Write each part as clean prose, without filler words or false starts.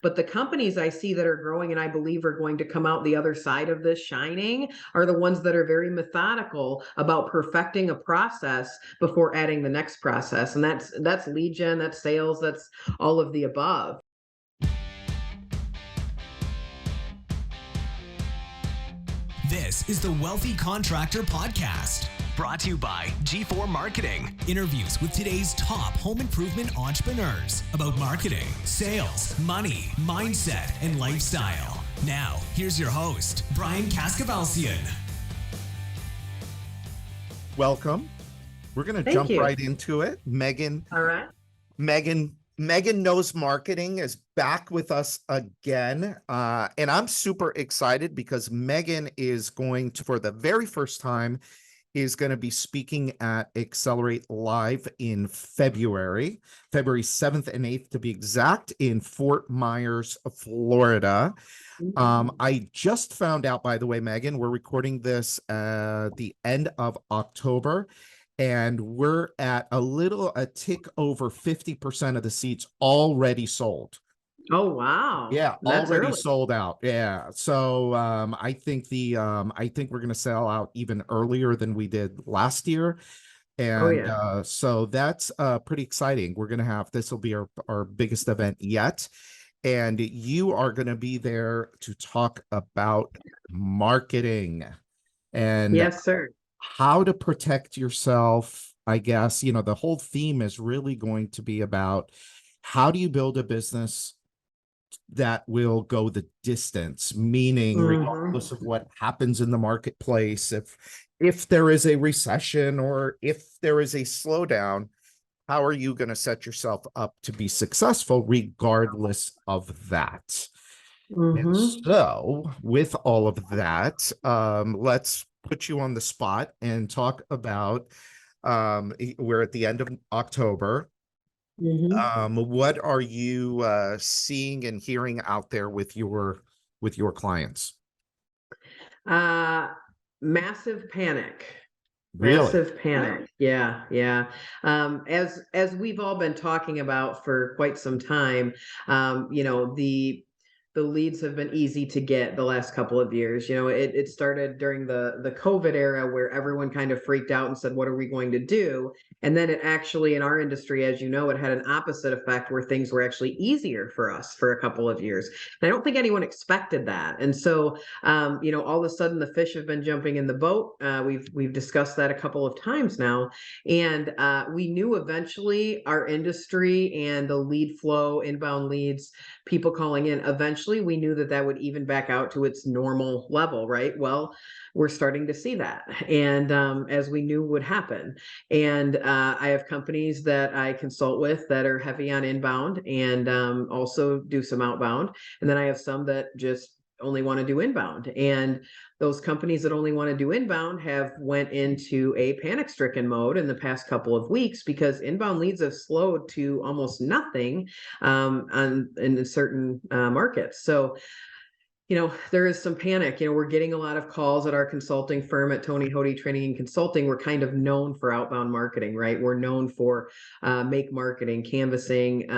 But the companies I see that are growing and I believe are going to come out the other side of this shining are the ones that are very methodical about perfecting a process before adding the next process. And that's lead gen, that's sales, that's all of the above. This is the Wealthy Contractor Podcast, brought to you by G4 Marketing. Interviews with today's top home improvement entrepreneurs about marketing, sales, money, mindset, and lifestyle. Now, here's your host, Brian Kaskavalsian. Welcome. We're going to jump right into it. Megan. All right. Megan Knows Marketing is back with us again. And I'm super excited because Megan is going to, for the very first time, is going to be speaking at Accelerate Live in February 7th and 8th to be exact, in Fort Myers, Florida. I just found out, by the way, Megan, we're recording this the end of October. And we're at a tick over 50% of the seats already sold. Oh, wow. Yeah, That's already early. sold out. Yeah. So I think we're going to sell out even earlier than we did last year. And so that's pretty exciting. This will be our biggest event yet. And you are going to be there to talk about marketing. And yes, sir. How to protect yourself. I guess, the whole theme is really going to be about how do you build a business that will go the distance, meaning regardless of what happens in the marketplace, if there is a recession or if there is a slowdown, how are you going to set yourself up to be successful regardless of that? And so with all of that, let's put you on the spot and talk about, we're at the end of October. What are you seeing and hearing out there with your clients? Massive panic. Really? Massive panic. Yeah. As we've all been talking about for quite some time, the leads have been easy to get the last couple of years. It started during the COVID era where everyone kind of freaked out and said, what are we going to do? And then it actually, in our industry, as you know, it had an opposite effect where things were actually easier for us for a couple of years. And I don't think anyone expected that. And so, all of a sudden the fish have been jumping in the boat. We've discussed that a couple of times now. And we knew eventually our industry and the lead flow, inbound leads, people calling in, eventually we knew that would even back out to its normal level, right? Well, we're starting to see that. And as we knew would happen. And I have companies that I consult with that are heavy on inbound and also do some outbound. And then I have some that just only want to do inbound. And those companies that only want to do inbound have went into a panic-stricken mode in the past couple of weeks because inbound leads have slowed to almost nothing in certain markets. So, there is some panic. We're getting a lot of calls at our consulting firm at Tony Hoty Training and Consulting. We're kind of known for outbound marketing, right? We're known for make marketing, canvassing,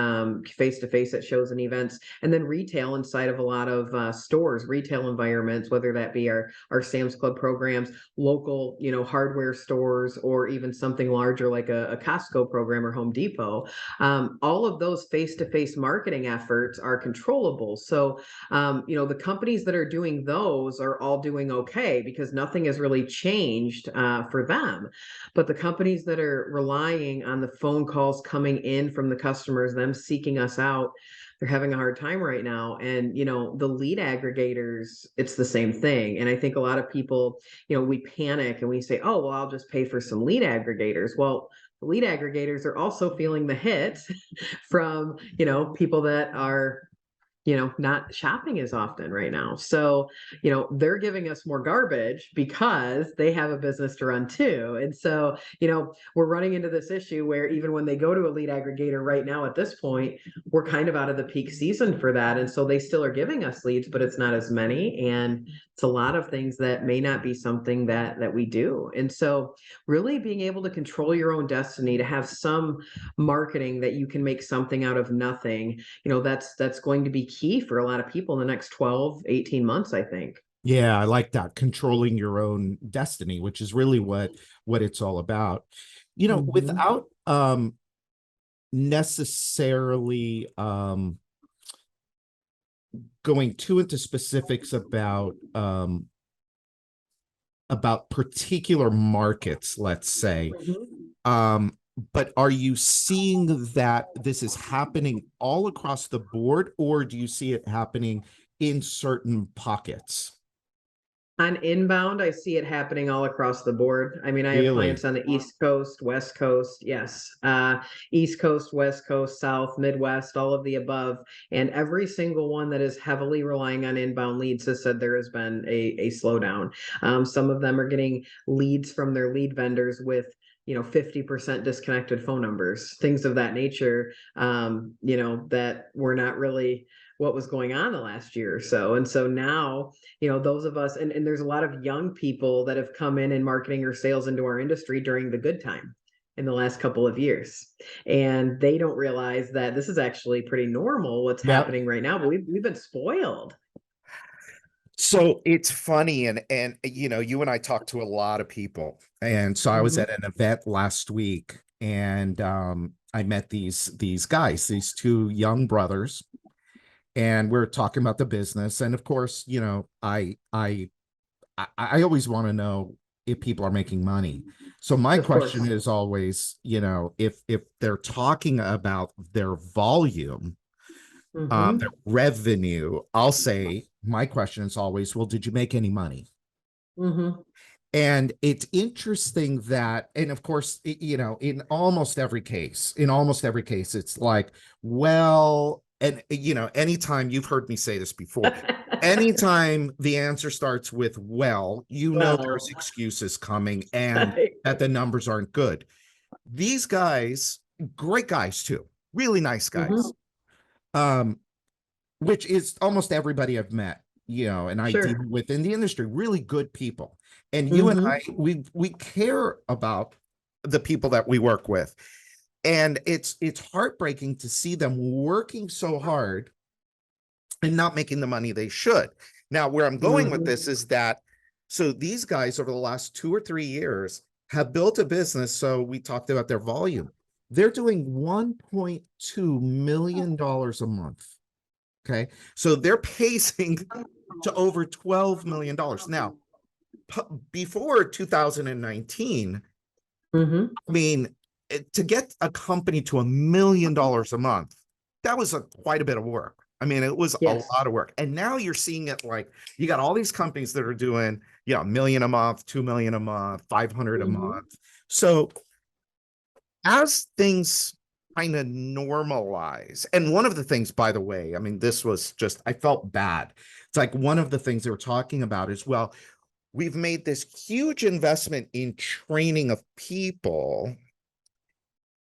face-to-face at shows and events, and then retail inside of a lot of stores, retail environments, whether that be our Sam's Club programs, local, hardware stores, or even something larger like a Costco program or Home Depot. All of those face-to-face marketing efforts are controllable. So, the companies that are doing those are all doing okay because nothing has really changed for them. But the companies that are relying on the phone calls coming in from the customers, them seeking us out, they're having a hard time right now. And, the lead aggregators, it's the same thing. And I think a lot of people, we panic and we say, oh, well, I'll just pay for some lead aggregators. Well, the lead aggregators are also feeling the hit from, people that are not shopping as often right now. So, they're giving us more garbage because they have a business to run too. And so, we're running into this issue where even when they go to a lead aggregator right now at this point, we're kind of out of the peak season for that. And so they still are giving us leads, but it's not as many. And it's a lot of things that may not be something that we do. And so really being able to control your own destiny, to have some marketing that you can make something out of nothing, that's going to be key for a lot of people in the next 12-18 months, I think. Yeah, I like that, controlling your own destiny, which is really what it's all about. Mhm. Without necessarily going too into specifics about particular markets, let's say. Mhm. But are you seeing that this is happening all across the board, or do you see it happening in certain pockets? On inbound, I see it happening all across the board. I mean, I have Really? clients on the East Coast, West Coast, yes, East Coast, West Coast, South, Midwest, all of the above. And every single one that is heavily relying on inbound leads has said there has been a slowdown. Some of them are getting leads from their lead vendors with 50% disconnected phone numbers, things of that nature, that were not really what was going on the last year or so. And so now, those of us, and there's a lot of young people that have come in marketing or sales into our industry during the good time in the last couple of years. And they don't realize that this is actually pretty normal what's Yeah. happening right now, but we've been spoiled. So it's funny, and you and I talked to a lot of people, and so I was Mhm. at an event last week, and I met these guys, these two young brothers, and we're talking about the business, and of course, I always want to know if people are making money. So my Of course. question is always, if they're talking about their volume, their Hmm. revenue, I'll say my question is always, well, did you make any money? Hmm. And it's interesting that, and of course, in almost every case, it's like, well, and anytime, you've heard me say this before, anytime the answer starts with, well, there's Well, excuses coming and that the numbers aren't good. These guys, great guys too, really nice guys. mhm. Um, which is almost everybody I've met, and I deal Sure. with in the industry, really good people. And you and Hmm. I, we care about the people that we work with. And it's heartbreaking to see them working so hard and not making the money they should. Now, where I'm going with Hmm. this is that, so these guys over the last 2 or 3 years have built a business. So we talked about their volume. They're doing $1.2 million a month. Okay. So they're pacing to over $12 million. Now, before 2019, Hmm. I mean, to get a company to $1 million a month, that was quite a bit of work. I mean, it was a Yes. lot of work. And now you're seeing it like you got all these companies that are doing, a million a month, 2 million a month, 500 a Hmm. month. So as things kind of normalize, and one of the things, by the way, I mean, this was just, I felt bad. It's like one of the things they were talking about is, well, we've made this huge investment in training of people.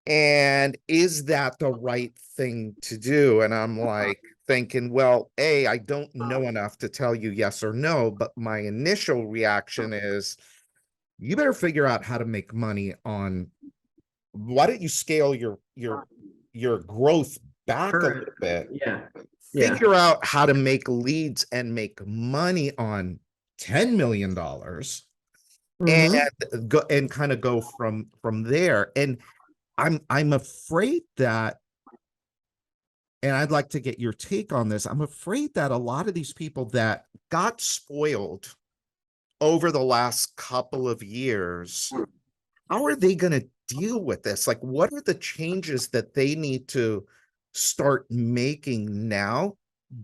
And is that the right thing to do? And I'm like thinking, well, I don't know enough to tell you yes or no, but my initial reaction is you better figure out how to make money on, why don't you scale your growth back a Current. little bit, Yeah. Yeah. figure out how to make leads and make money on $10 million, and Hmm. go and kind of go from there. And I'm afraid that, and I'd like to get your take on this, I'm afraid that a lot of these people that got spoiled over the last couple of years, how are they going to deal with this? Like, what are the changes that they need to start making now,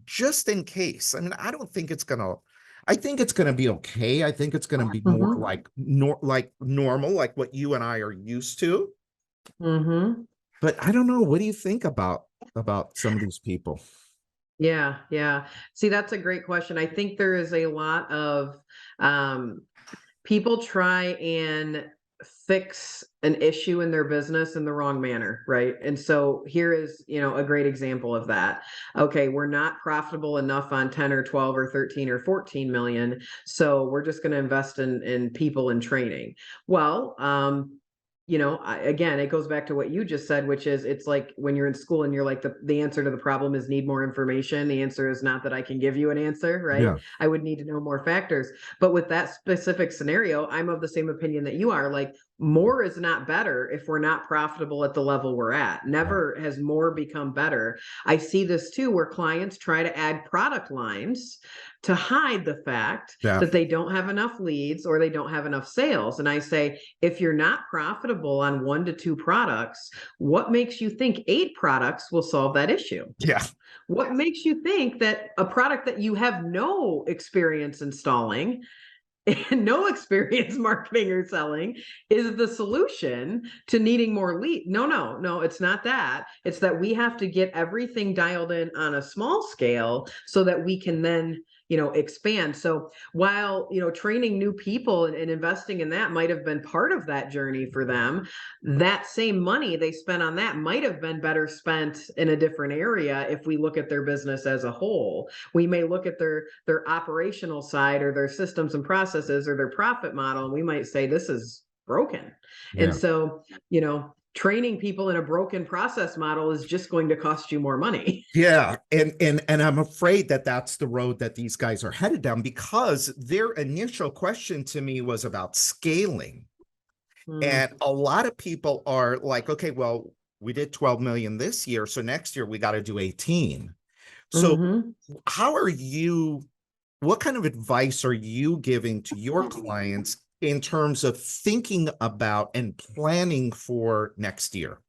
just in case? I mean, I think it's gonna be okay. I think it's gonna be more Hmm. like like normal, like what you and I are used to. Hmm. But I don't know. What do you think about some of these people? Yeah, yeah. See, that's a great question. I think there is a lot of um, people try and fix an issue in their business in the wrong manner, right? And so here is, a great example of that. Okay, we're not profitable enough on 10 or 12 or 13 or 14 million, so we're just going to invest in people and training. Well, again, it goes back to what you just said, which is it's like when you're in school and you're like, the answer to the problem is need more information. The answer is not that I can give you an answer, right? Yeah. I would need to know more factors. But with that specific scenario, I'm of the same opinion that you are. Like, more is not better if we're not profitable at the level we're at. Never has more become better. I see this too, where clients try to add product lines to hide the fact that they don't have enough leads or they don't have enough sales. And I say, if you're not profitable on 1 to 2 products, what makes you think 8 products will solve that issue? Yeah. What makes you think that a product that you have no experience installing and no experience marketing or selling is the solution to needing more lead? No, it's not that. It's that we have to get everything dialed in on a small scale so that we can then expand. So while, training new people and investing in that might have been part of that journey for them, that same money they spent on that might have been better spent in a different area. If we look at their business as a whole, we may look at their operational side or their systems and processes or their profit model, and we might say this is broken. Yeah. And so, training people in a broken process model is just going to cost you more money. Yeah. And I'm afraid that that's the road that these guys are headed down, because their initial question to me was about scaling. And a lot of people are like, okay, well, we did 12 million this year, so next year we got to do 18. So what kind of advice are you giving to your clients in terms of thinking about and planning for next year?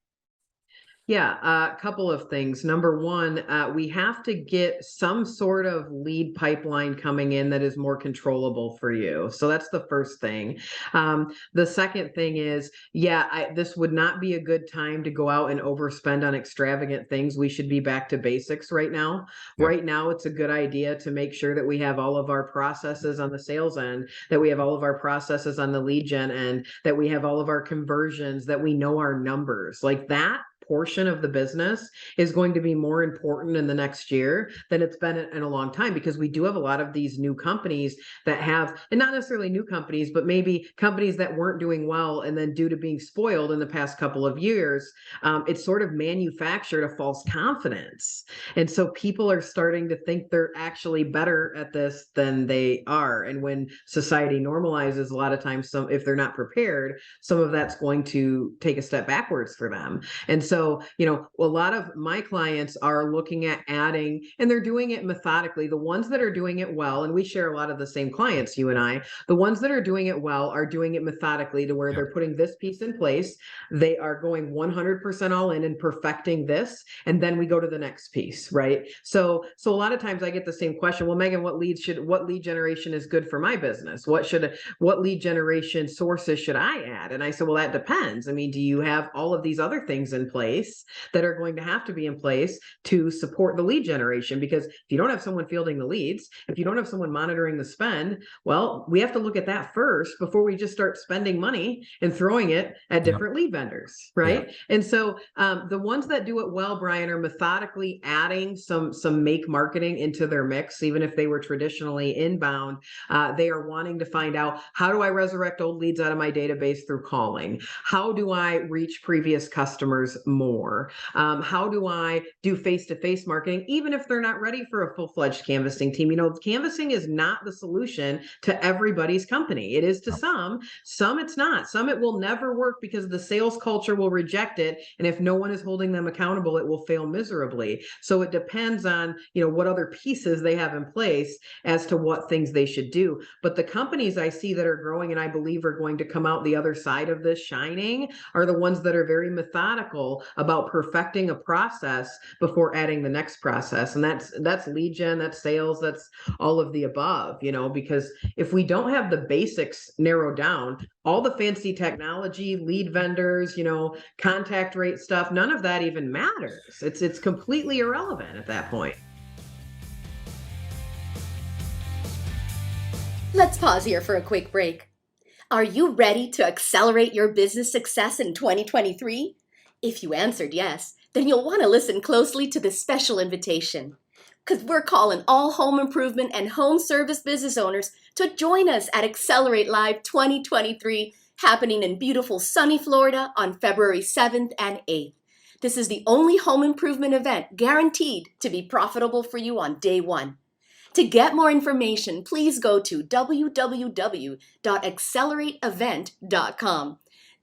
Yeah, a couple of things. Number one, we have to get some sort of lead pipeline coming in that is more controllable for you. So that's the first thing. The second thing is, this would not be a good time to go out and overspend on extravagant things. We should be back to basics right now. Yeah. Right now, it's a good idea to make sure that we have all of our processes on the sales end, that we have all of our processes on the lead gen end, that we have all of our conversions, that we know our numbers. Like, that portion of the business is going to be more important in the next year than it's been in a long time, because we do have a lot of these new companies that have, and not necessarily new companies, but maybe companies that weren't doing well, and then due to being spoiled in the past couple of years, it's sort of manufactured a false confidence. And so people are starting to think they're actually better at this than they are. And when society normalizes, a lot of times, if they're not prepared, some of that's going to take a step backwards for them. And so, a lot of my clients are looking at adding, and they're doing it methodically. The ones that are doing it well, and we share a lot of the same clients, you and I, the ones that are doing it well are doing it methodically, to where they're putting this piece in place. They are going 100% all in and perfecting this. And then we go to the next piece, right? So a lot of times I get the same question. Well, Megan, what lead generation is good for my business? What lead generation sources should I add? And I said, well, that depends. I mean, do you have all of these other things in place that are going to have to be in place to support the lead generation? Because if you don't have someone fielding the leads, if you don't have someone monitoring the spend, well, we have to look at that first before we just start spending money and throwing it at different lead vendors, right? Yeah. And so the ones that do it well, Brian, are methodically adding some make marketing into their mix. Even if they were traditionally inbound, they are wanting to find out, how do I resurrect old leads out of my database through calling? How do I reach previous customers more? How do I do face-to-face marketing, even if they're not ready for a full-fledged canvassing team? Canvassing is not the solution to everybody's company. It is to some it's not. Some it will never work because the sales culture will reject it. And if no one is holding them accountable, it will fail miserably. So it depends on, what other pieces they have in place as to what things they should do. But the companies I see that are growing, and I believe are going to come out the other side of this shining, are the ones that are very methodical about perfecting a process before adding the next process. And that's lead gen, that's sales, that's all of the above, because if we don't have the basics narrowed down, all the fancy technology, lead vendors, contact rate stuff, none of that even matters. It's completely irrelevant at that point. Let's pause here for a quick break. Are you ready to accelerate your business success in 2023? If you answered yes, then you'll want to listen closely to this special invitation. Because we're calling all home improvement and home service business owners to join us at Accelerate Live 2023, happening in beautiful sunny Florida on February 7th and 8th. This is the only home improvement event guaranteed to be profitable for you on day one. To get more information, please go to www.accelerateevent.com.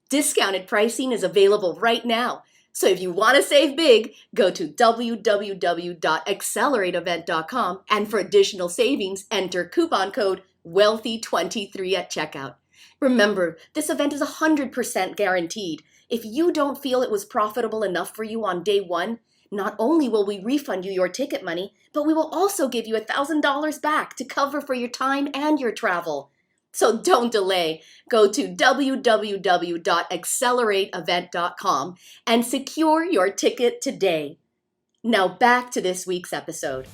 Discounted pricing is available right now. So if you want to save big, go to www.accelerateevent.com, and for additional savings, enter coupon code WEALTHY23 at checkout. Remember, this event is 100% guaranteed. If you don't feel it was profitable enough for you on day one, not only will we refund you your ticket money, but we will also give you $1,000 back to cover for your time and your travel. So don't delay. Go to www.accelerateevent.com and secure your ticket today. Now back to this week's episode.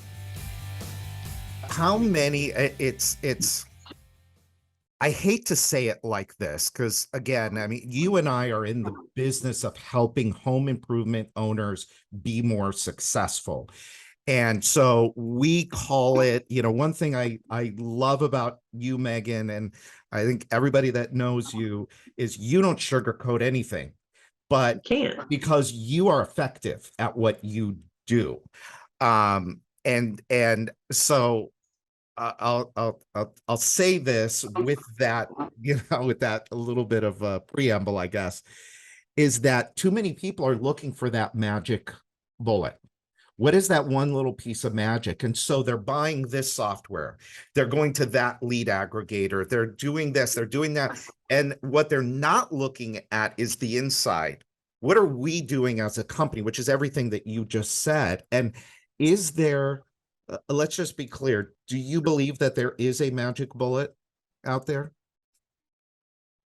How many, I hate to say it like this, because again, I mean, you and I are in the business of helping home improvement owners be more successful. And so we call it, one thing I love about you, Megan, and I think everybody that knows you, is you don't sugarcoat anything, but because you are effective at what you do. And so I'll say this with that, with that a little bit of a preamble, I guess, is that too many people are looking for that magic bullet. What is that one little piece of magic? And so they're buying this software, they're going to that lead aggregator, they're doing this, they're doing that. And what they're not looking at is the inside. What are we doing as a company, which is everything that you just said? And is there, let's just be clear, do you believe that there is a magic bullet out there?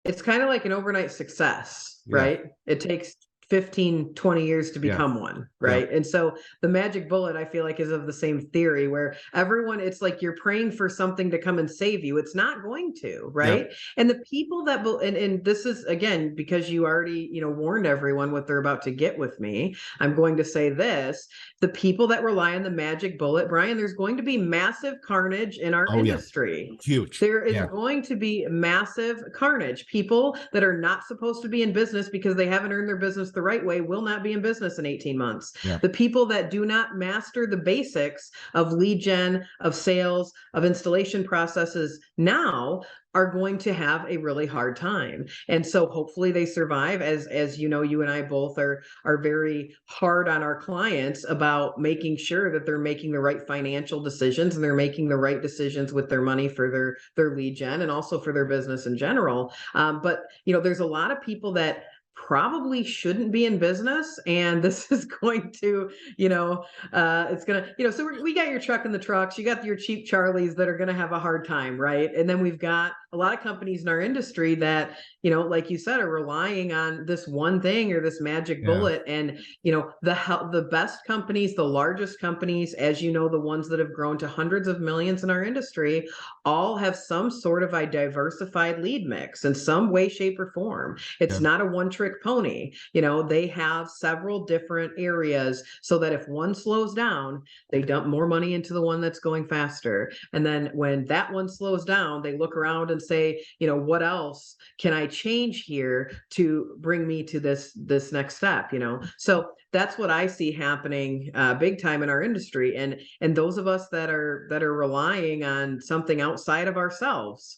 It's kind of like an overnight success, right? It takes 15, 20 years to become one, right? And so the magic bullet, I feel like, is of the same theory, where everyone, it's like you're praying for something to come and save you. It's not going to, right? And the people that will, and this is, again, because you already, warned everyone what they're about to get with me, I'm going to say this: the people that rely on the magic bullet, Brian, there's going to be massive carnage in our industry. Huge. There is going to be massive carnage. People that are not supposed to be in business because they haven't earned their business the right way will not be in business in 18 months. The people that do not master the basics of lead gen, of sales, of installation processes now are going to have a really hard time. And so hopefully they survive. As you know, you and I both are very hard on our clients about making sure that they're making the right financial decisions, and they're making the right decisions with their money for their lead gen and also for their business in general. But there's a lot of people that probably shouldn't be in business, and this is going to, it's gonna, so we got your truck in the trucks, you got your cheap Charlies that are going to have a hard time, right? And then we've got a lot of companies in our industry that, like you said, are relying on this one thing or this magic bullet. And the best companies, the largest companies, as you know, the ones that have grown to hundreds of millions in our industry, all have some sort of a diversified lead mix in some way, shape, or form. It's not a one-trick pony. They have several different areas, so that if one slows down, they dump more money into the one that's going faster. And then when that one slows down, they look around and say, what else can I change here to bring me to this next step? So that's what I see happening big time in our industry. And those of us that are relying on something outside of ourselves,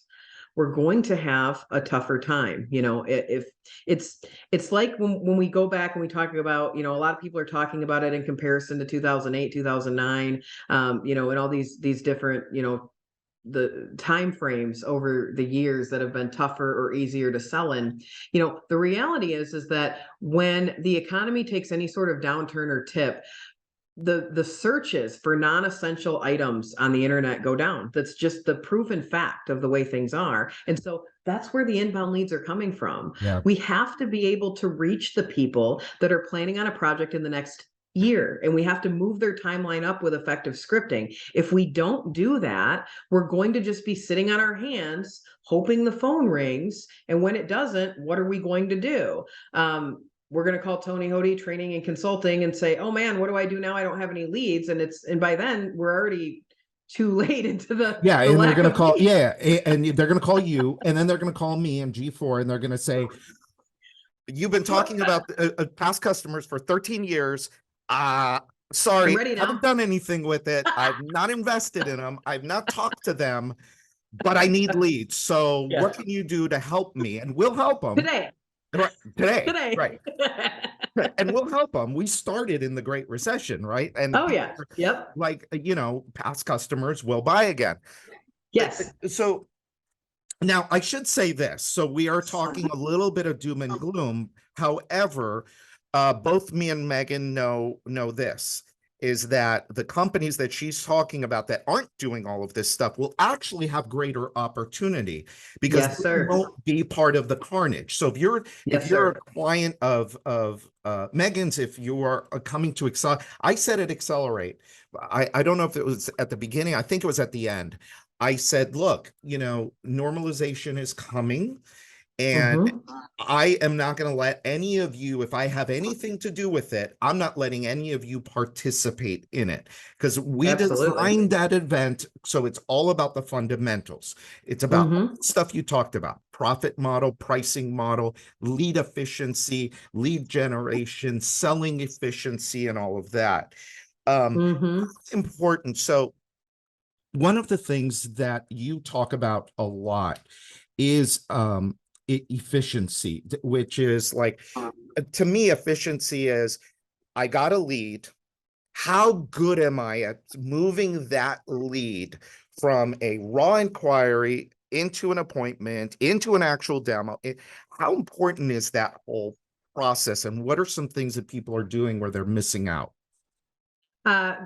we're going to have a tougher time. If it's like when we go back and we talk about, a lot of people are talking about it in comparison to 2008, 2009, and all these different, the time frames over the years that have been tougher or easier to sell in. The reality is that when the economy takes any sort of downturn or tip, the searches for non-essential items on the internet go down. That's just the proven fact of the way things are. And so that's where the inbound leads are coming from. We have to be able to reach the people that are planning on a project in the next year, and we have to move their timeline up with effective scripting. If we don't do that, we're going to just be sitting on our hands hoping the phone rings, and when it doesn't, what are we going to do? We're going to call Tony Hoty Training and Consulting and say, oh man, what do I do now? I don't have any leads. And by then we're already too late into the and they're going to call leads. and they're going to call you, and then they're going to call me and G4, and they're going to say, you've been talking about past customers for 13 years. Sorry, I haven't done anything with it. I've not invested in them. I've not talked to them, but I need leads. So what can you do to help me? And we'll help them today. Right. And we'll help them. We started in the Great Recession, right? And like, past customers will buy again. Yes. So now I should say this. So we are talking a little bit of doom and gloom. However, both me and Megan know this, is that the companies that she's talking about that aren't doing all of this stuff will actually have greater opportunity, because they won't be part of the carnage. So if you're a client of Megan's, if you are coming to Accelerate, I said at Accelerate, I don't know if it was at the beginning, I think it was at the end. I said, look, normalization is coming. And I am not going to let any of you, if I have anything to do with it, I'm not letting any of you participate in it, because we designed that event. So it's all about the fundamentals. It's about stuff you talked about: profit model, pricing model, lead efficiency, lead generation, selling efficiency, and all of that. It's important. So one of the things that you talk about a lot is efficiency, which is like, to me, efficiency is, I got a lead. How good am I at moving that lead from a raw inquiry into an appointment, into an actual demo? How important is that whole process? And what are some things that people are doing where they're missing out?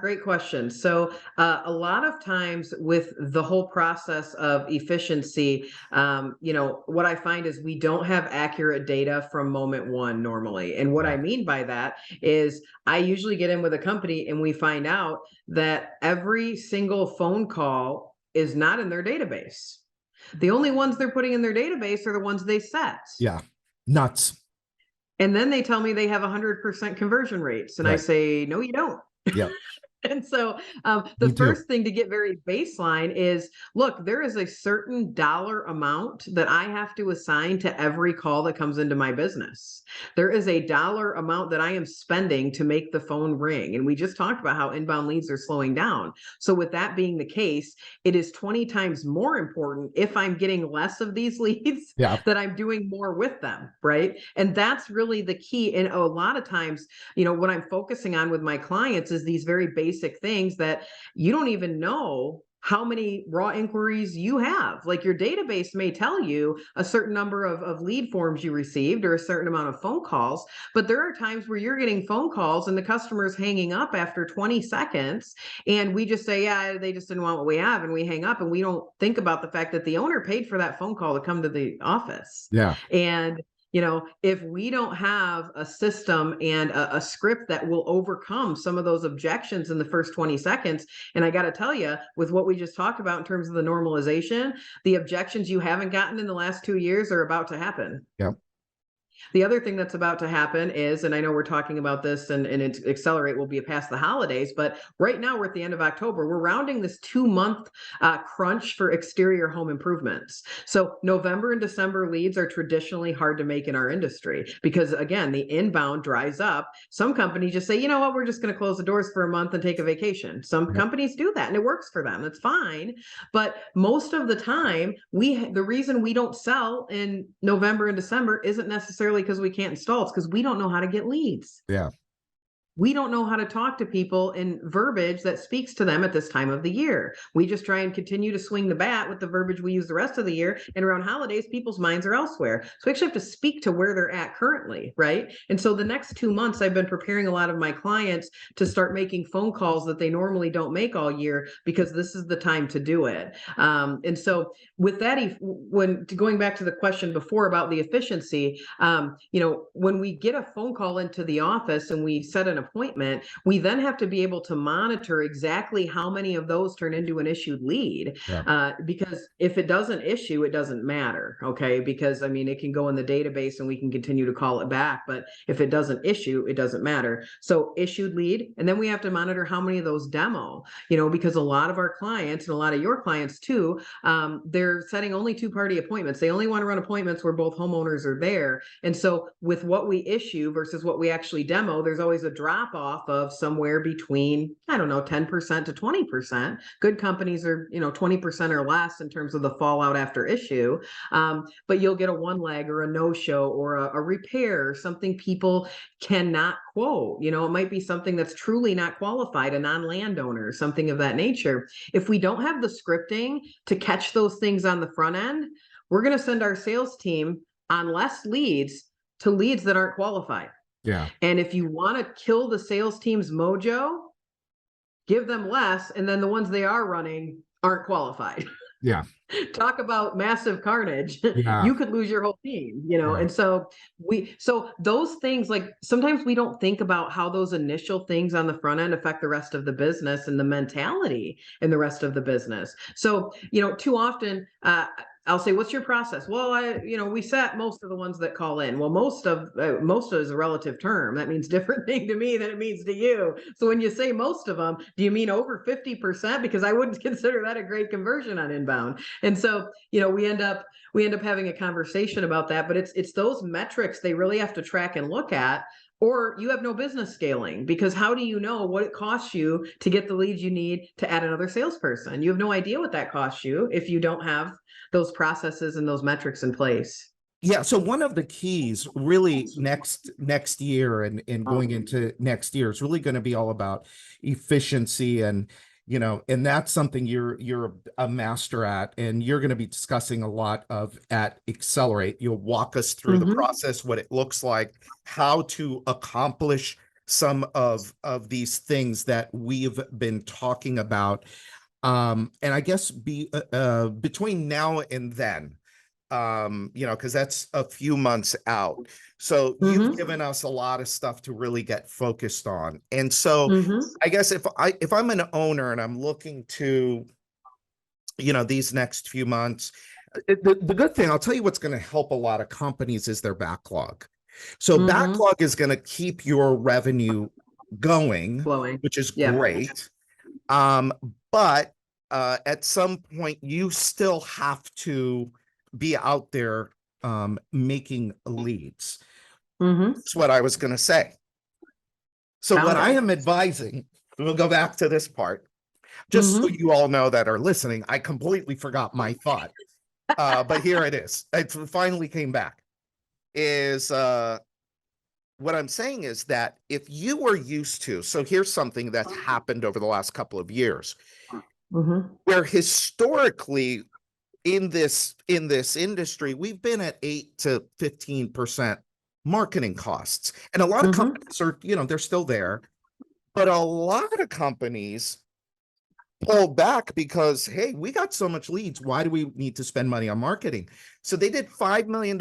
Great question. So a lot of times with the whole process of efficiency, what I find is we don't have accurate data from moment one normally. And what I mean by that is I usually get in with a company and we find out that every single phone call is not in their database. The only ones they're putting in their database are the ones they set. Yeah. Nuts. And then they tell me they have 100% conversion rates. And I say, no, you don't. Yeah. And so the first thing to get very baseline is, look, there is a certain dollar amount that I have to assign to every call that comes into my business. There is a dollar amount that I am spending to make the phone ring. And we just talked about how inbound leads are slowing down. So with that being the case, it is 20 times more important, if I'm getting less of these leads, that I'm doing more with them, right? And that's really the key. And a lot of times, what I'm focusing on with my clients is these very basic things that you don't even know how many raw inquiries you have. Like, your database may tell you a certain number of lead forms you received or a certain amount of phone calls, but there are times where you're getting phone calls and the customer's hanging up after 20 seconds and we just say, yeah, they just didn't want what we have, and we hang up, and we don't think about the fact that the owner paid for that phone call to come to the office. And if we don't have a system and a script that will overcome some of those objections in the first 20 seconds, and I got to tell you, with what we just talked about in terms of the normalization, the objections you haven't gotten in the last 2 years are about to happen. The other thing that's about to happen is, and I know we're talking about this and Accelerate will be past the holidays, but right now we're at the end of October. We're rounding this 2-month crunch for exterior home improvements. So November and December leads are traditionally hard to make in our industry because, again, the inbound dries up. Some companies just say, you know what, we're just going to close the doors for a month and take a vacation. Some companies do that and it works for them. That's fine. But most of the time, the reason we don't sell in November and December isn't necessarily because we can't install, it's because we don't know how to get leads. We don't know how to talk to people in verbiage that speaks to them at this time of the year. We just try and continue to swing the bat with the verbiage we use the rest of the year. And around holidays, people's minds are elsewhere. So we actually have to speak to where they're at currently, right? And so the next 2 months, I've been preparing a lot of my clients to start making phone calls that they normally don't make all year, because this is the time to do it. And so with that, going back to the question before about the efficiency, when we get a phone call into the office and we set an appointment, we then have to be able to monitor exactly how many of those turn into an issued lead. Yeah. Because if it doesn't issue, it doesn't matter. Okay. Because I mean, it can go in the database and we can continue to call it back. But if it doesn't issue, it doesn't matter. So issued lead. And then we have to monitor how many of those demo, because a lot of our clients and a lot of your clients too, they're setting only 2-party appointments. They only want to run appointments where both homeowners are there. And so with what we issue versus what we actually demo, there's always a drop off of somewhere between, I don't know, 10% to 20%. Good companies are, 20% or less in terms of the fallout after issue. But you'll get a one leg or a no-show or a repair, something people cannot quote. It might be something that's truly not qualified, a non-landowner, something of that nature. If we don't have the scripting to catch those things on the front end, we're going to send our sales team on less leads to leads that aren't qualified. Yeah. And if you want to kill the sales team's mojo, give them less, and then the ones they are running aren't qualified. Yeah. Talk about massive carnage. Yeah. You could lose your whole team, Right. And so those things, like sometimes we don't think about how those initial things on the front end affect the rest of the business and the mentality in the rest of the business. So, too often, I'll say, what's your process? Well, we set most of the ones that call in. Well, most of is a relative term. That means different thing to me than it means to you. So when you say most of them, do you mean over 50%? Because I wouldn't consider that a great conversion on inbound. And so, we end up having a conversation about that, but it's those metrics they really have to track and look at, or you have no business scaling, because how do you know what it costs you to get the leads you need to add another salesperson? You have no idea what that costs you if you don't have those processes and those metrics in place. Yeah. So one of the keys really next year and going into next year is really going to be all about efficiency, and and that's something you're a master at, and you're going to be discussing a lot of at Accelerate. You'll walk us through the process, what it looks like, how to accomplish some of these things that we've been talking about. And I guess between now and then, because that's a few months out. So you've given us a lot of stuff to really get focused on. And so I guess if I'm an owner and I'm looking to, these next few months, the good thing, I'll tell you what's going to help a lot of companies is their backlog. So backlog is going to keep your revenue going, flowing, which is great. But at some point you still have to be out there making leads. That's what I was going to say. So what I am advising, we'll go back to this part, just so you all know that are listening, I completely forgot my thought. But here it is. It finally came back. Is what I'm saying is that if you were used to, so here's something that's happened over the last couple of years, where historically in this industry, we've been at 8 to 15% marketing costs. And a lot of companies are, they're still there, but a lot of companies pulled back because, hey, we got so much leads. Why do we need to spend money on marketing? So they did $5 million.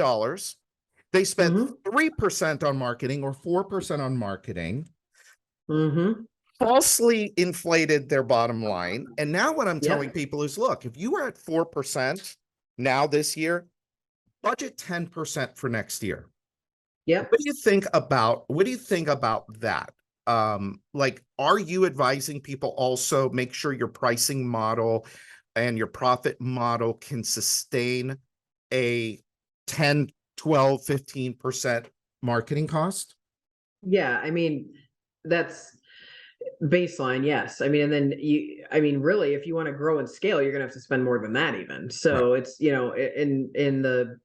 They spent 3% on marketing or 4% on marketing, falsely inflated their bottom line. And now what I'm telling people is, look, if you were at 4% now this year, budget 10% for next year. What do you think about that? Like, are you advising people also make sure your pricing model and your profit model can sustain a 10, 12, 15% marketing cost? Yeah, I mean, that's baseline, yes. I mean, and then really, if you want to grow and scale, you're gonna have to spend more than that even. So it's, in the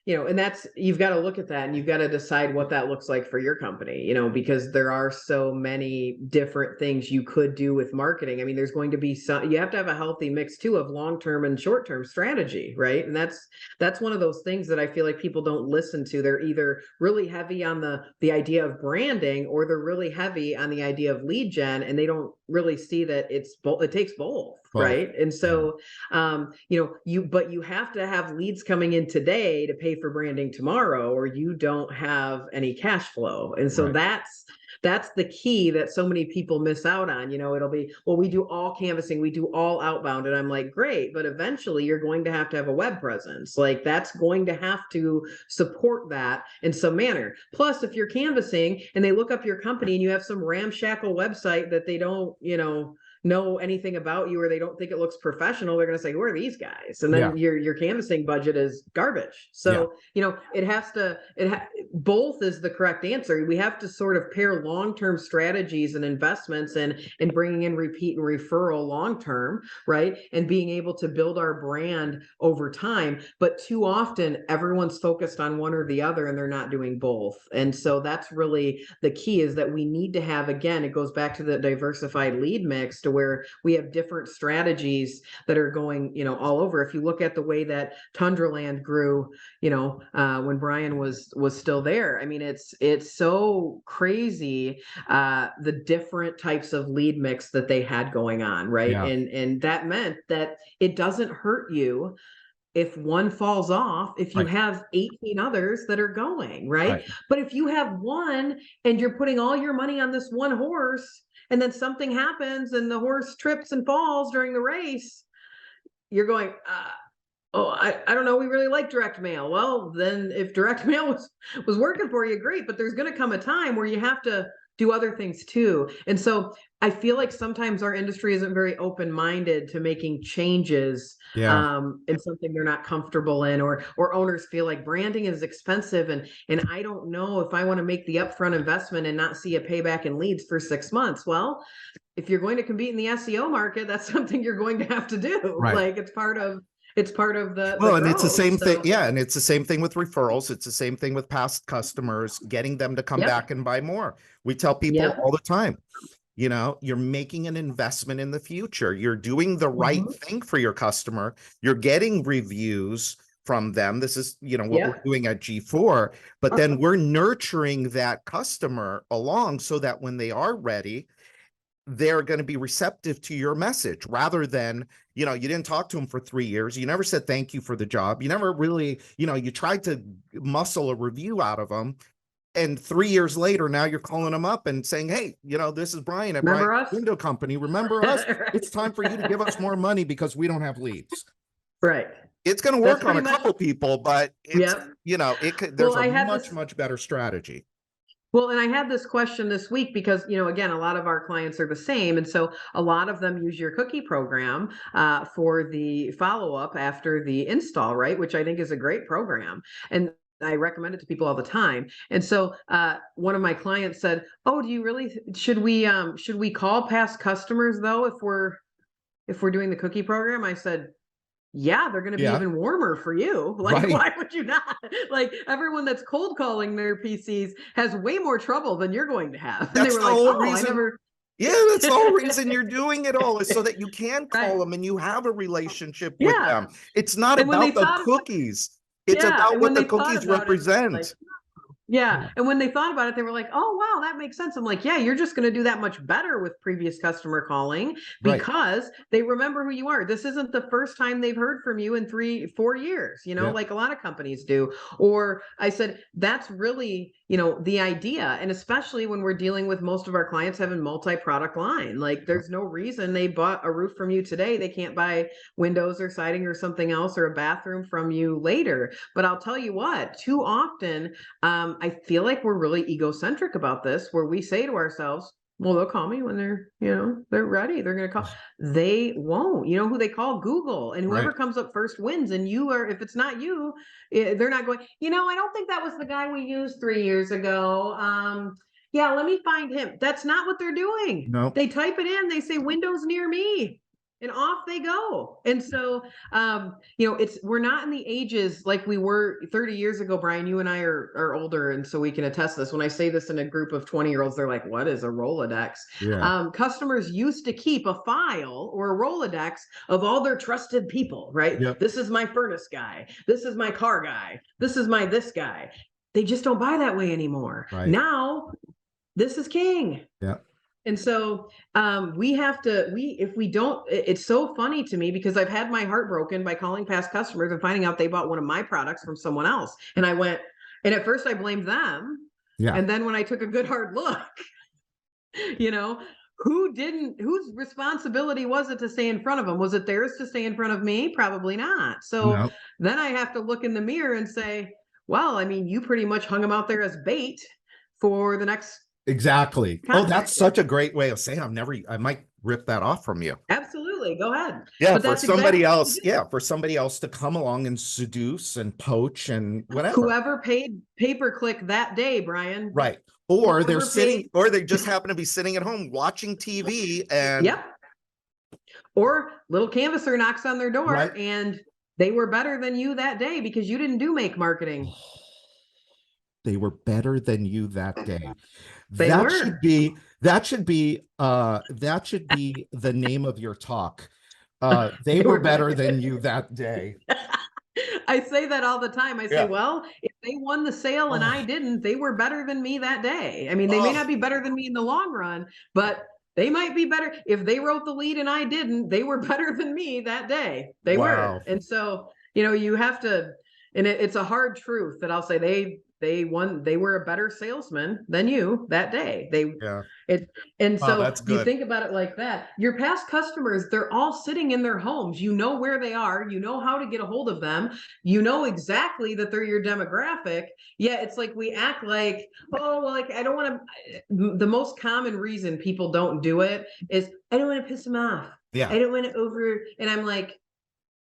and that's, you've got to look at that and you've got to decide what that looks like for your company, because there are so many different things you could do with marketing. I mean, there's going to be you have to have a healthy mix too of long-term and short-term strategy, right? And that's one of those things that I feel like people don't listen to. They're either really heavy on the idea of branding, or they're really heavy on the idea of lead gen, and they don't really see that it takes both. Right. And so, but you have to have leads coming in today to pay for branding tomorrow, or you don't have any cash flow. And so that's the key that so many people miss out on. It'll be, well, we do all canvassing, we do all outbound. And I'm like, great, but eventually you're going to have a web presence. Like, that's going to have to support that in some manner. Plus, if you're canvassing and they look up your company and you have some ramshackle website that they don't, know anything about you, or they don't think it looks professional, they're going to say, who are these guys? And then your canvassing budget is garbage. So it has to, both is the correct answer. We have to sort of pair long-term strategies and investments and bringing in repeat and referral long-term, right, and being able to build our brand over time. But too often everyone's focused on one or the other, and they're not doing both. And so that's really the key, is that we need to have, again, it goes back to the diversified lead mix, to where we have different strategies that are going, all over. If you look at the way that Tundraland grew, when Brian was still there, I mean, it's so crazy, the different types of lead mix that they had going on, right? And that meant that it doesn't hurt you if one falls off, if you have 18 others that are going, right? But if you have one and you're putting all your money on this one horse, and then something happens and the horse trips and falls during the race, you're going, I don't know, we really like direct mail. Well, then if direct mail was working for you, great, but there's going to come a time where you have to do other things too. And so I feel like sometimes our industry isn't very open-minded to making changes in something they're not comfortable in, or owners feel like branding is expensive, and I don't know if I want to make the upfront investment and not see a payback in leads for 6 months. Well, if you're going to compete in the SEO market, that's something you're going to have to do. Like, it's part of the and it's the same thing. Yeah. And it's the same thing with referrals. It's the same thing with past customers, getting them to come back and buy more. We tell people all the time, you're making an investment in the future. You're doing the right thing for your customer. You're getting reviews from them. This is, what we're doing at G4, but then we're nurturing that customer along so that when they are ready, they're going to be receptive to your message, rather than, you didn't talk to them for 3 years. You never said thank you for the job. You never really, you tried to muscle a review out of them. And 3 years later, now you're calling them up and saying, hey, this is Brian at Brian Window Company. Remember us? It's time for you to give us more money because we don't have leads. Right. It's going to work on a couple people, but it's, it could, there's a much better strategy. Well, and I had this question this week because, again, a lot of our clients are the same. And so a lot of them use your cookie program for the follow-up after the install, right? Which I think is a great program. And I recommend it to people all the time. And so one of my clients said, oh, do you really, should we call past customers though, if we're doing the cookie program? I said, yeah, they're going to be even warmer for you. Like, why would you not? Like, everyone that's cold calling their PCs has way more trouble than you're going to have. And that's they were like, oh, reason. I never. Yeah, that's the whole reason you're doing it all, is so that you can call them and you have a relationship with them. It's not about the cookies. It's about what the cookies represent. And when they thought about it, they were like, oh, wow, that makes sense. I'm like, yeah, you're just going to do that much better with previous customer calling because they remember who you are. This isn't the first time they've heard from you in 3-4 years, like a lot of companies do. Or I said, that's really, the idea. And especially when we're dealing with most of our clients having multi-product line, like there's no reason they bought a roof from you today, they can't buy windows or siding or something else or a bathroom from you later. But I'll tell you what, too often, I feel like we're really egocentric about this, where we say to ourselves, well, they'll call me when they're, they're ready. They're going to call. They won't. You know who they call? Google. And whoever comes up first wins. And if it's not you, they're not going, I don't think that was the guy we used 3 years ago. Yeah, let me find him. That's not what they're doing. No. They type it in. They say windows near me. And off they go. And so, we're not in the ages like we were 30 years ago, Brian. You and I are older, and so we can attest this. When I say this in a group of 20-year-olds, they're like, what is a Rolodex? Yeah. Customers used to keep a file or a Rolodex of all their trusted people, right? Yep. This is my furnace guy. This is my car guy. This is my this guy. They just don't buy that way anymore. Right. Now, this is king. Yeah. And so if we don't, it's so funny to me because I've had my heart broken by calling past customers and finding out they bought one of my products from someone else. And I went, and at first I blamed them. Yeah. And then when I took a good hard look, You know, whose responsibility was it to stay in front of them? Was it theirs to stay in front of me? Probably not. So No, then I have to look in the mirror and say, well, I mean, you pretty much hung them out there as bait for the next exactly. Oh, that's contractor. such a great way of saying I might rip that off from you. Absolutely. Go ahead. Yeah, But for that's somebody exactly what we else. do. Yeah, for somebody else to come along and seduce and poach and whatever. Whoever paid pay-per-click that day, Brian. Right. Or they're Whoever sitting, paid. or they just happen to be sitting at home watching TV and Yep. Or little canvasser knocks on their door right. and they were better than you that day because you didn't do make marketing. They were better than you that day. They That were. should be that should be the name of your talk. They They were were better than you that day. I say that all the time. I say, Yeah. well, if they won the sale and I Oh, didn't, they were better than me that day. I mean, they may oh, not be better than me in the long run, but they might be better. If they wrote the lead and I didn't, they were better than me that day. They were. wow. And so, you have to, and it's a hard truth that I'll say they were a better salesman than you that day. Yeah. And Oh, so that's you good. think about it like that. Your past customers, they're all sitting in their homes. You know where they are. You know how to get a hold of them. You know exactly that they're your demographic. Yeah, it's like we act like, oh, well, like I don't want to. The most common reason people don't do it is I don't want to piss them off. Yeah. I don't want to over. And I'm like,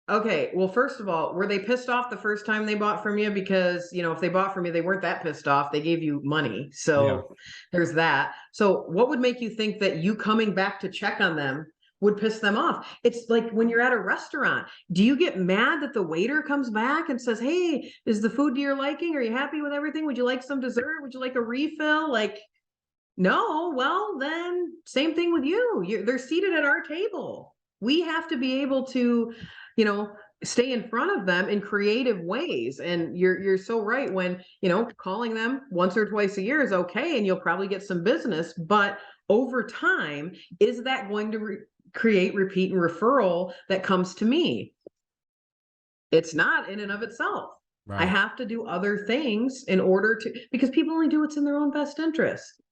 okay, well, first of all, were they pissed off the first time they bought from you? Because, if they bought from you, they weren't that pissed off. They gave you money. Yeah. So there's that. So what would make you think that you coming back to check on them would piss them off? It's like when you're at a restaurant, do you get mad that the waiter comes back and says, hey, is the food to your liking? Are you happy with everything? Would you like some dessert? Would you like a refill? Like, no, well, then same thing with you. They're seated at our table. We have to be able to, stay in front of them in creative ways. And you're so right when, calling them once or twice a year is okay, and you'll probably get some business. But over time, is that going to create repeat and referral that comes to me? It's not in and of itself. I Right. have to do other things in order to, because people only do what's in their own best interest.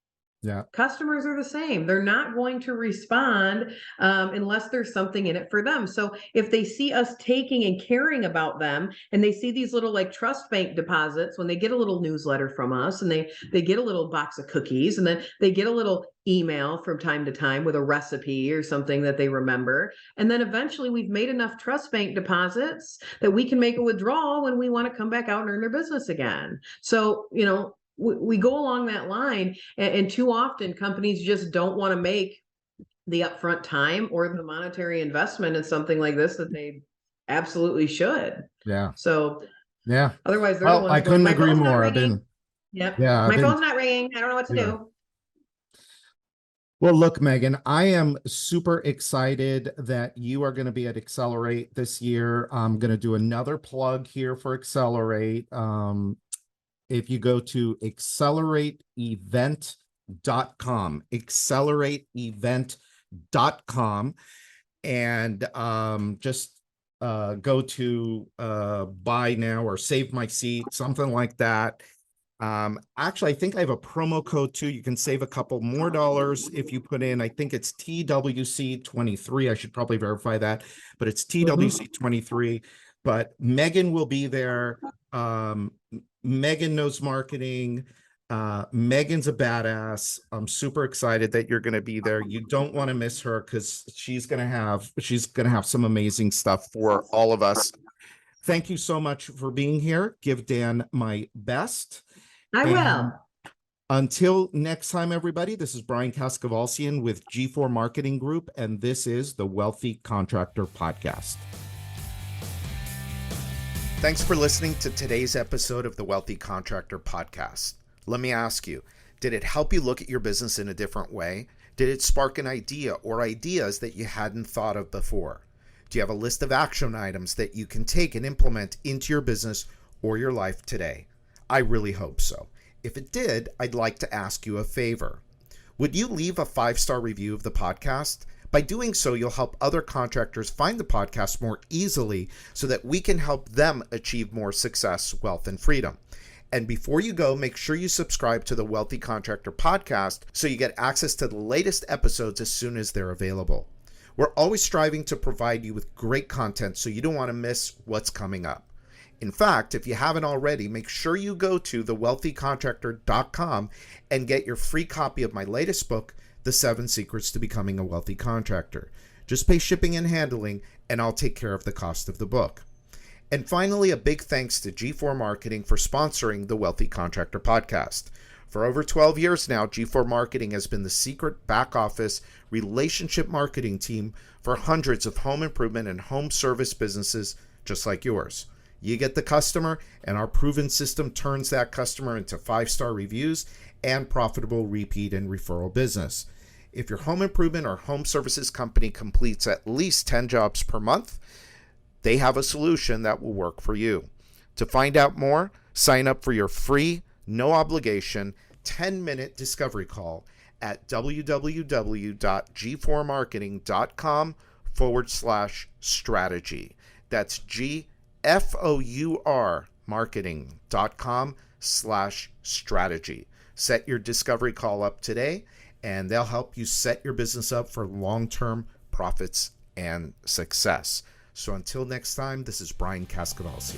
Yeah. Customers are the same. They're not going to respond unless there's something in it for them. So if they see us taking and caring about them, and they see these little like trust bank deposits, when they get a little newsletter from us, and they get a little box of cookies, and then they get a little email from time to time with a recipe or something that they remember, and then eventually we've made enough trust bank deposits that we can make a withdrawal when we want to come back out and earn their business again. So we go along that line, and too often companies just don't want to make the upfront time or the monetary investment in something like this that they absolutely should. Yeah. So Yeah. otherwise they're the Well, ones I going, couldn't my agree phone's not more. ringing. Yep. Yeah, My phone's not ringing. I don't know what to yeah. do. Well, look, Megan, I am super excited that you are going to be at Accelerate this year. I'm going to do another plug here for Accelerate. If you go to accelerateevent.com, accelerateevent.com, and just go to buy now or save my seat, something like that. Actually, I think I have a promo code too. You can save a couple more dollars if you put in, I think it's TWC23. I should probably verify that, but it's TWC23. But Megan will be there. Megan knows marketing. Megan's a badass. I'm super excited that you're going to be there. You don't want to miss her because she's going to have some amazing stuff for all of us. Thank you so much for being here. Give Dan my best. I will. Until next time, everybody, this is Brian Kaskavalsian with G4 Marketing Group, and this is the Wealthy Contractor Podcast. Thanks for listening to today's episode of the Wealthy Contractor Podcast. Let me ask you, did it help you look at your business in a different way? Did it spark an idea or ideas that you hadn't thought of before? Do you have a list of action items that you can take and implement into your business or your life today? I really hope so. If it did, I'd like to ask you a favor. Would you leave a 5-star review of the podcast? By doing so, you'll help other contractors find the podcast more easily so that we can help them achieve more success, wealth, and freedom. And before you go, make sure you subscribe to the Wealthy Contractor podcast so you get access to the latest episodes as soon as they're available. We're always striving to provide you with great content so you don't want to miss what's coming up. In fact, if you haven't already, make sure you go to thewealthycontractor.com and get your free copy of my latest book, The 7 Secrets to Becoming a Wealthy Contractor. Just pay shipping and handling, and I'll take care of the cost of the book. And finally, a big thanks to G4 Marketing for sponsoring the Wealthy Contractor podcast. For over 12 years now, G4 Marketing has been the secret back office relationship marketing team for hundreds of home improvement and home service businesses just like yours. You get the customer, and our proven system turns that customer into 5-star reviews and profitable repeat and referral business. If your home improvement or home services company completes at least 10 jobs per month, they have a solution that will work for you. To find out more, sign up for your free, no obligation, 10-minute discovery call at www.g4marketing.com/strategy. That's GFOUR marketing.com/strategy. Set your discovery call up today, and they'll help you set your business up for long-term profits and success. So until next time, this is Brian Cascadalcio.